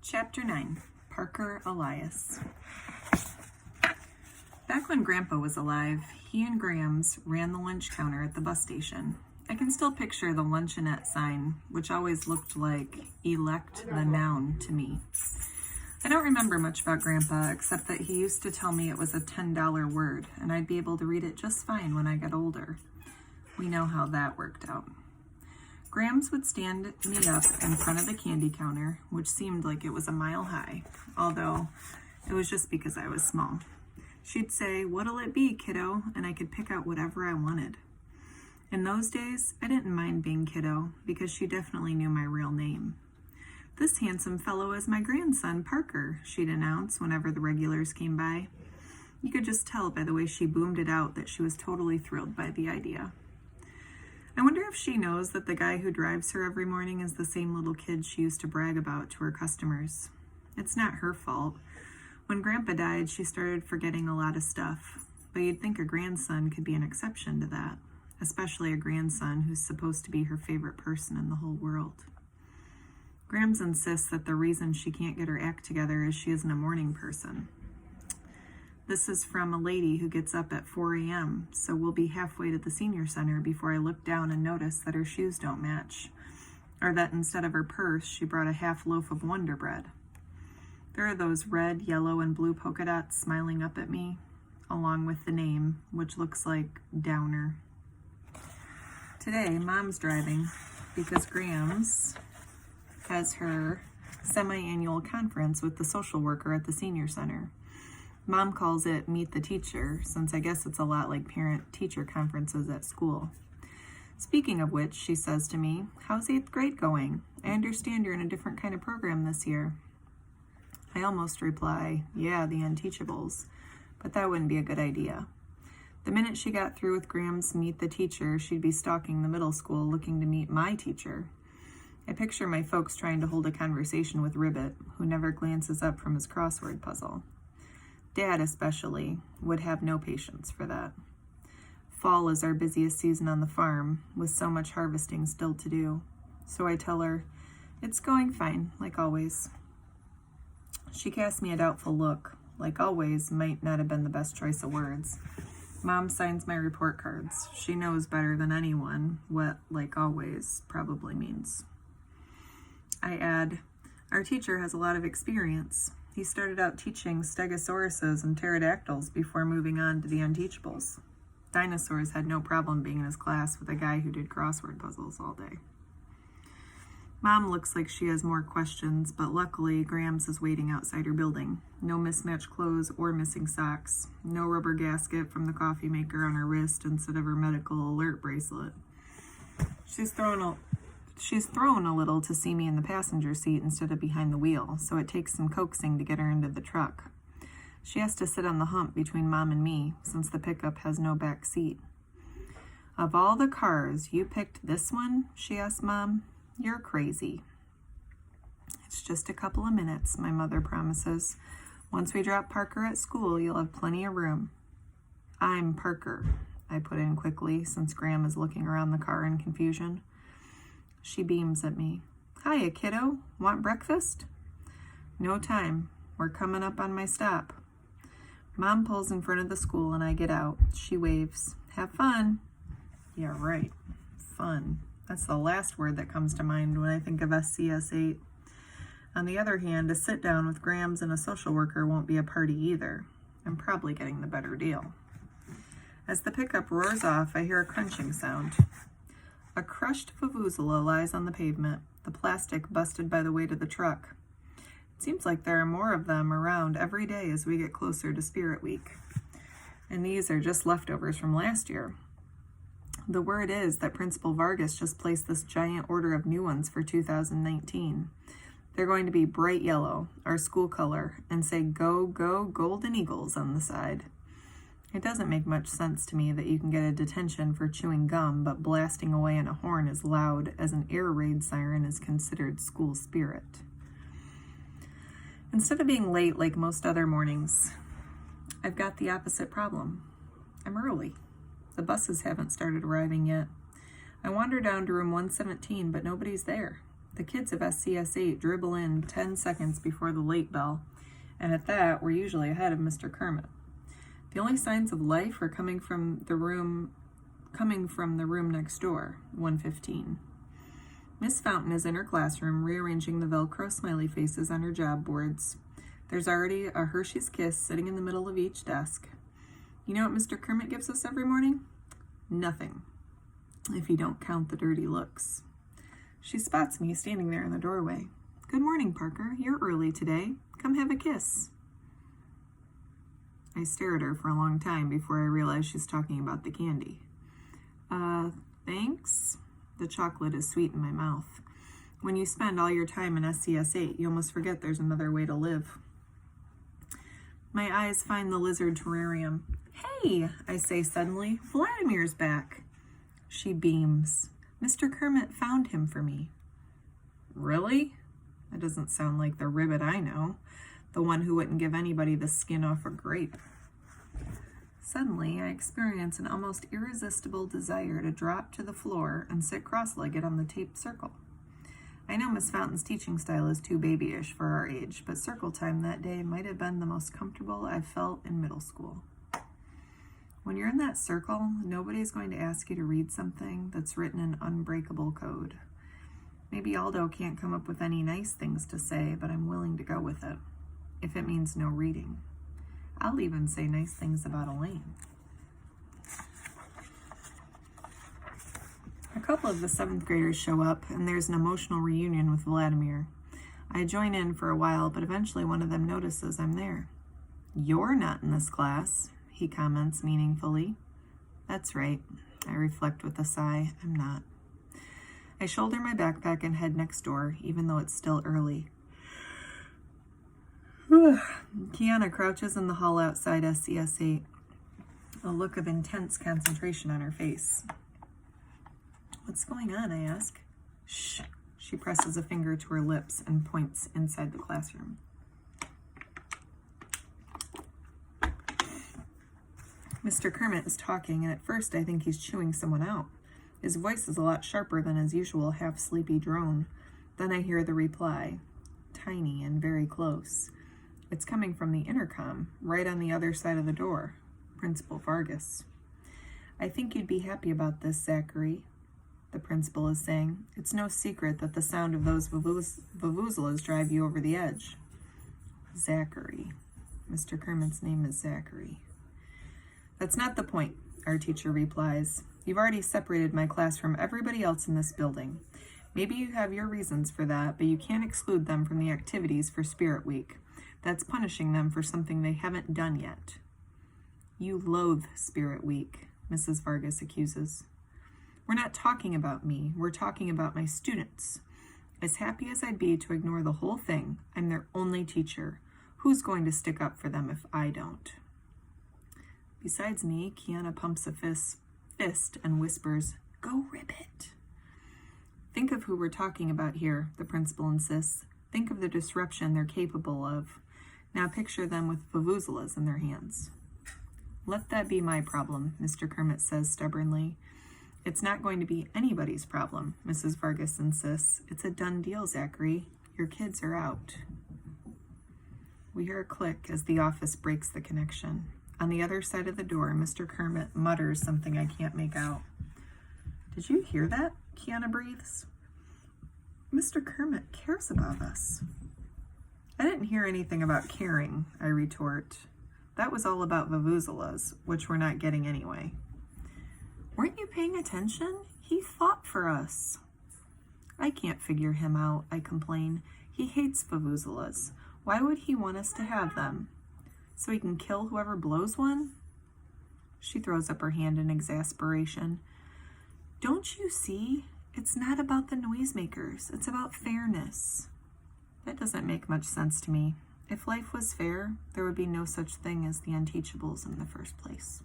Chapter 9, Parker Elias. Back when Grandpa was alive, he and Grams ran the lunch counter at the bus station. I can still picture the luncheonette sign, which always looked like elect the noun to me. I don't remember much about Grandpa, except that he used to tell me it was a $10 word, and I'd be able to read it just fine when I got older. We know how that worked out. Grams would stand me up in front of the candy counter, which seemed like it was a mile high, although it was just because I was small. She'd say, "What'll it be, kiddo?" and I could pick out whatever I wanted. In those days, I didn't mind being kiddo because she definitely knew my real name. "This handsome fellow is my grandson, Parker," she'd announce whenever the regulars came by. You could just tell by the way she boomed it out that she was totally thrilled by the idea. I wonder if she knows that the guy who drives her every morning is the same little kid she used to brag about to her customers. It's not her fault. When Grandpa died, she started forgetting a lot of stuff, but you'd think a grandson could be an exception to that, especially a grandson who's supposed to be her favorite person in the whole world. Grams insists that the reason she can't get her act together is she isn't a morning person. This is from a lady who gets up at 4 a.m., so we'll be halfway to the senior center before I look down and notice that her shoes don't match, or that instead of her purse, she brought a half loaf of Wonder Bread. There are those red, yellow, and blue polka dots smiling up at me, along with the name, which looks like Downer. Today, Mom's driving because Grams has her semi-annual conference with the social worker at the senior center. Mom calls it Meet the Teacher, since I guess it's a lot like parent-teacher conferences at school. Speaking of which, she says to me, "How's 8th grade going? I understand you're in a different kind of program this year." I almost reply, "Yeah, the Unteachables," but that wouldn't be a good idea. The minute she got through with Graham's Meet the Teacher, she'd be stalking the middle school looking to meet my teacher. I picture my folks trying to hold a conversation with Ribbit, who never glances up from his crossword puzzle. Dad, especially, would have no patience for that. Fall is our busiest season on the farm, with so much harvesting still to do. So I tell her, "It's going fine, like always." She casts me a doubtful look. Like always might not have been the best choice of words. Mom signs my report cards. She knows better than anyone what like always probably means. I add, "Our teacher has a lot of experience. He started out teaching stegosauruses and pterodactyls before moving on to the Unteachables. Dinosaurs had no problem being in his class with a guy who did crossword puzzles all day." Mom looks like she has more questions, but luckily Grams is waiting outside her building. No mismatched clothes or missing socks. No rubber gasket from the coffee maker on her wrist instead of her medical alert bracelet. She's thrown a little to see me in the passenger seat instead of behind the wheel, so it takes some coaxing to get her into the truck. She has to sit on the hump between Mom and me, since the pickup has no back seat. "Of all the cars, you picked this one?" she asked Mom. "You're crazy." "It's just a couple of minutes," my mother promises. "Once we drop Parker at school, you'll have plenty of room." "I'm Parker," I put in quickly, since Graham is looking around the car in confusion. She beams at me. "Hiya, kiddo. Want breakfast?" "No time. We're coming up on my stop." Mom pulls in front of the school and I get out. She waves. "Have fun." Yeah, right. Fun. That's the last word that comes to mind when I think of SCS 8. On the other hand, a sit down with Grams and a social worker won't be a party either. I'm probably getting the better deal. As the pickup roars off, I hear a crunching sound. A crushed vuvuzela lies on the pavement, the plastic busted by the weight of the truck. It seems like there are more of them around every day as we get closer to Spirit Week. And these are just leftovers from last year. The word is that Principal Vargas just placed this giant order of new ones for 2019. They're going to be bright yellow, our school color, and say "Go, Go, Golden Eagles" on the side. It doesn't make much sense to me that you can get a detention for chewing gum, but blasting away on a horn as loud as an air raid siren is considered school spirit. Instead of being late like most other mornings, I've got the opposite problem. I'm early. The buses haven't started arriving yet. I wander down to room 117, but nobody's there. The kids of SCS 8 dribble in 10 seconds before the late bell, and at that, we're usually ahead of Mr. Kermit. The only signs of life are coming from the room next door, 115. Miss Fountain is in her classroom rearranging the Velcro smiley faces on her job boards. There's already a Hershey's Kiss sitting in the middle of each desk. You know what Mr. Kermit gives us every morning? Nothing, if you don't count the dirty looks. She spots me standing there in the doorway. Good morning, Parker. You're early today. Come have a kiss. I stare at her for a long time before I realize she's talking about the candy. Thanks? The chocolate is sweet in my mouth. When you spend all your time in SCS 8, you almost forget there's another way to live. My eyes find the lizard terrarium. Hey, I say suddenly, Vladimir's back. She beams. Mr. Kermit found him for me. Really? That doesn't sound like the Ribbit I know, the one who wouldn't give anybody the skin off a grape. Suddenly, I experience an almost irresistible desire to drop to the floor and sit cross-legged on the taped circle. I know Miss Fountain's teaching style is too babyish for our age, but circle time that day might have been the most comfortable I've felt in middle school. When you're in that circle, nobody's going to ask you to read something that's written in unbreakable code. Maybe Aldo can't come up with any nice things to say, but I'm willing to go with it, if it means no reading. I'll even say nice things about Elaine. A couple of the 7th graders show up, and there's an emotional reunion with Vladimir. I join in for a while, but eventually one of them notices I'm there. You're not in this class, he comments meaningfully. That's right, I reflect with a sigh. I'm not. I shoulder my backpack and head next door, even though it's still early. Kiana crouches in the hall outside SCS 8, a look of intense concentration on her face. What's going on, I ask. Shh. She presses a finger to her lips and points inside the classroom. Mr. Kermit is talking, and at first I think he's chewing someone out. His voice is a lot sharper than his usual half-sleepy drone. Then I hear the reply, tiny and very close. It's coming from the intercom, right on the other side of the door. Principal Vargas. I think you'd be happy about this, Zachary, the principal is saying. It's no secret that the sound of those vuvuzelas drive you over the edge. Zachary. Mr. Kermit's name is Zachary. That's not the point, our teacher replies. You've already separated my class from everybody else in this building. Maybe you have your reasons for that, but you can't exclude them from the activities for Spirit Week. That's punishing them for something they haven't done yet. You loathe Spirit Week, Mrs. Vargas accuses. We're not talking about me. We're talking about my students. As happy as I'd be to ignore the whole thing, I'm their only teacher. Who's going to stick up for them if I don't? Besides me, Kiana pumps a fist and whispers, Go Ribbit. Think of who we're talking about here, the principal insists. Think of the disruption they're capable of. Now picture them with vuvuzelas in their hands. Let that be my problem, Mr. Kermit says stubbornly. It's not going to be anybody's problem, Mrs. Vargas insists. It's a done deal, Zachary. Your kids are out. We hear a click as the office breaks the connection. On the other side of the door, Mr. Kermit mutters something I can't make out. Did you hear that? Kiana breathes. Mr. Kermit cares about us. I didn't hear anything about caring, I retort. That was all about vuvuzelas, which we're not getting anyway. Weren't you paying attention? He fought for us. I can't figure him out, I complain. He hates vuvuzelas. Why would he want us to have them? So he can kill whoever blows one? She throws up her hand in exasperation. Don't you see? It's not about the noisemakers. It's about fairness. That doesn't make much sense to me. If life was fair, there would be no such thing as the Unteachables in the first place.